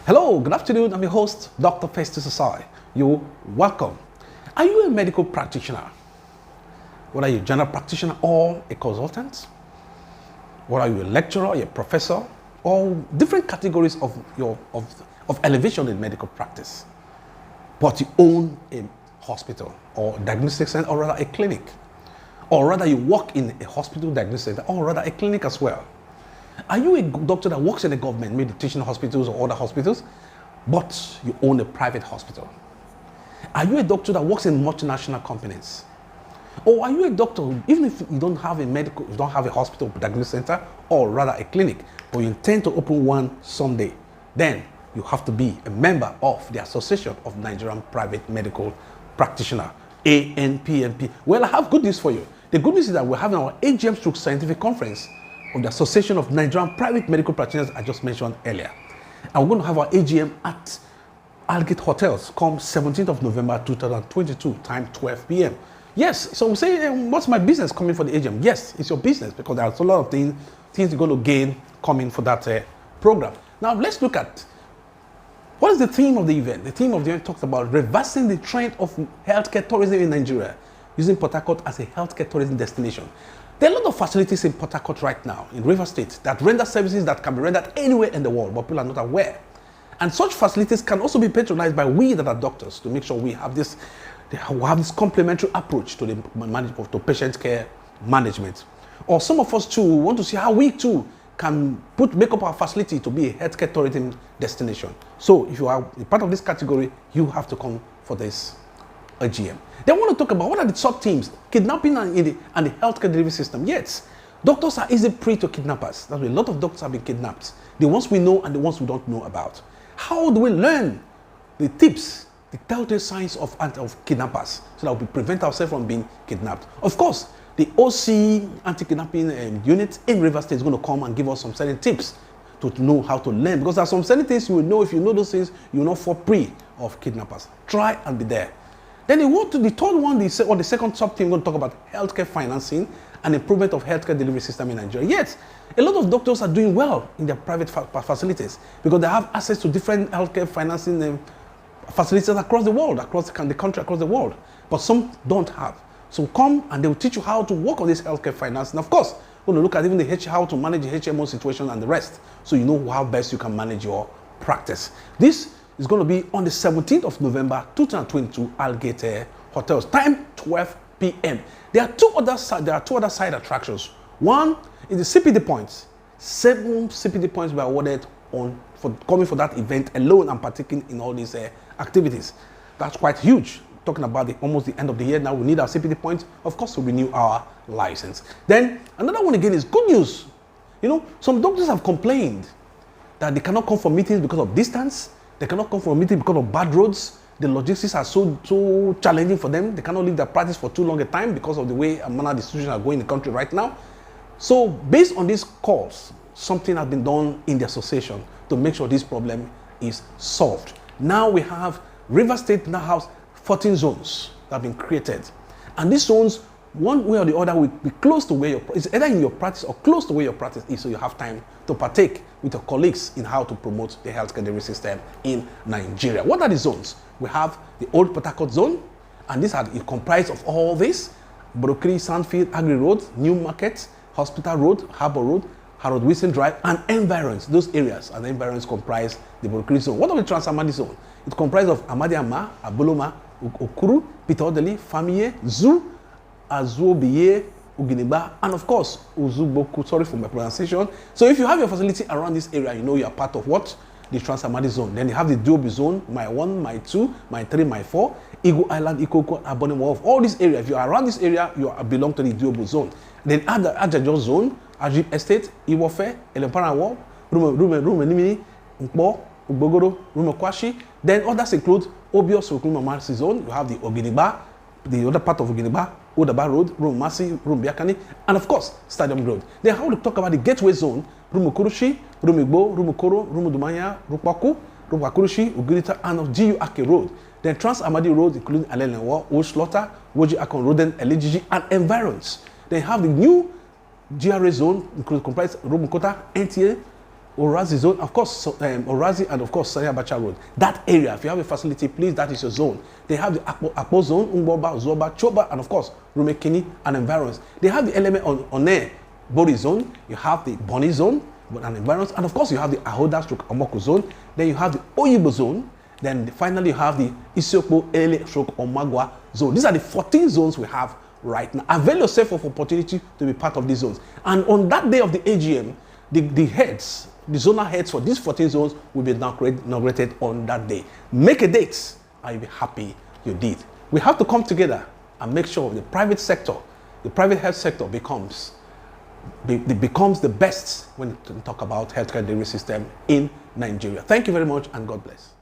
Hello, good afternoon. I'm your host, Dr. Festus Asai. You're welcome. Are you a medical practitioner? Whether you're a general practitioner or a consultant, whether you're a lecturer, a professor, or different categories of elevation in medical practice, but you own a hospital or diagnostic center, or rather a clinic, or rather you work in a hospital diagnostic center, or rather a clinic as well. Are you a doctor that works in the government, maybe teaching hospitals or other hospitals, but you own a private hospital? Are you a doctor that works in multinational companies? Or are you a doctor, even if you don't have a hospital diagnostic center, or rather a clinic, but you intend to open one someday, then you have to be a member of the Association of Nigerian Private Medical Practitioner, ANPMP. Well, I have good news for you. The good news is that we're having our AGM stroke scientific conference of the Association of Nigerian Private Medical Practitioners I just mentioned earlier. And we're going to have our AGM at Algate Hotels come 17th of November 2022, time 12 p.m. Yes, so we say, what's my business coming for the AGM? Yes, it's your business, because there's a lot of things you're going to gain coming for that program. Now, let's look at what is the theme of the event. The theme of the event talks about reversing the trend of healthcare tourism in Nigeria, using Port Harcourt as a healthcare tourism destination. There are a lot of facilities in Port Harcourt right now, in River State, that render services that can be rendered anywhere in the world, but people are not aware. And such facilities can also be patronized by we that are doctors, to make sure we have this complementary approach to the patient care management. Or some of us too want to see how we too can make up our facility to be a healthcare tourism destination. So if you are a part of this category, you have to come for this AGM. They want to talk about what are the sub-themes, kidnapping and the healthcare delivery system. Yes, doctors are easy prey to kidnappers. That's why a lot of doctors have been kidnapped. The ones we know and the ones we don't know about. How do we learn the tips, the telltale signs of kidnappers, so that we prevent ourselves from being kidnapped? Of course, the OC anti-kidnapping unit in River State is going to come and give us some certain tips to know how to learn, because there are some certain things you will know. If you know those things, you will not fall prey of kidnappers. Try and be there. Then they want to the third one, the second sub-theme, we're going to talk about healthcare financing and improvement of healthcare delivery system in Nigeria. Yet, a lot of doctors are doing well in their private facilities because they have access to different healthcare financing facilities across the world, across the country, across the world. But some don't have. So come and they will teach you how to work on this healthcare financing. Of course, we're going to look at even how to manage the HMO situation and the rest, so you know how best you can manage your practice. This is going to be on the 17th of November 2022, Algate Hotels, time 12 p.m. There are two other side attractions. One is the CPD points. 7 CPD points were awarded for coming for that event alone and partaking in all these activities. That's quite huge. Talking about almost the end of the year now, we need our CPD points, of course, to renew our license. Then another one again is good news. You know, some doctors have complained that they cannot come for meetings because of distance. They cannot come for a meeting because of bad roads. The logistics are so challenging for them. They cannot leave their practice for too long a time because of the way and manner the situations are going in the country right now. So based on these calls, something has been done in the association to make sure this problem is solved. Now we have River State now has 14 zones that have been created. And these zones, one way or the other, will be close to where your practice is, either in your practice or close to where your practice is, so you have time to partake with your colleagues in how to promote the healthcare delivery system in Nigeria. What are the zones? We have the old Port Harcourt zone, and it comprises of all this: Borokiri, Sandfield, Agri Road, New Market, Hospital Road, Harbour Road, Harold Wilson Drive, and environs. Those areas and environs comprise the Borokiri zone. What about the Trans-Amadi zone? It comprises of Amadi Ama, Aboloma, Okuru, Peter Odeli, Famiye, Zoo, Azuobiye, Uginiba, and of course, Uzuboku. Sorry for my pronunciation. So if you have your facility around this area, you know you are part of what? The Trans-Amadi zone. Then you have the Duobi zone, my 1, my 2, my 3, my 4, Igu Island, Ikoko, Abonim Wharf. All this area, if you are around this area, you belong to the Duobi zone. Then add the Ajajo zone, Ajib Estate, Iwofe, Elempara Wharf, Rumenimini, Nkbo, Ugbogoro, Rumekwashi. Then others include Obios, Rukumamasi zone. You have the Oginiba, the other part of Oginiba, Odaba Road, Rumasi, Rumbiakani, and of course, Stadium Road. Then how to talk about the Gateway Zone, Rumukurushi, Rumigbo, Rumukoro, Rumudumanya, Rupaku, Rupakurushi, Ugirita, and of GU Ake Road. Then Trans-Amadi Road, including Alelenwa, Old Slaughter, Woji Akon Road, and Eligigi, and environs. Then have the new GRA zone, comprise Rumukota, NTA, Orazi zone, of course, Orazi and of course Sani Abacha Road. That area, if you have a facility, please, that is your zone. They have the Akpo zone, Umboba, Zoba, Choba, and of course, Rumekini and environs. They have the element on there, Bori zone, you have the Boni zone, and environs, and of course, you have the Ahoda stroke Omoko zone, then you have the Oyibo zone, then finally you have the Isiokpo Ele stroke Omagwa zone. These are the 14 zones we have right now. Avail yourself of opportunity to be part of these zones. And on that day of the AGM, the heads, the zonal heads for these 14 zones will be inaugurated on that day. Make a date and you'll be happy you did. We have to come together and make sure the private sector, the private health sector becomes the best when we talk about healthcare delivery system in Nigeria. Thank you very much and God bless.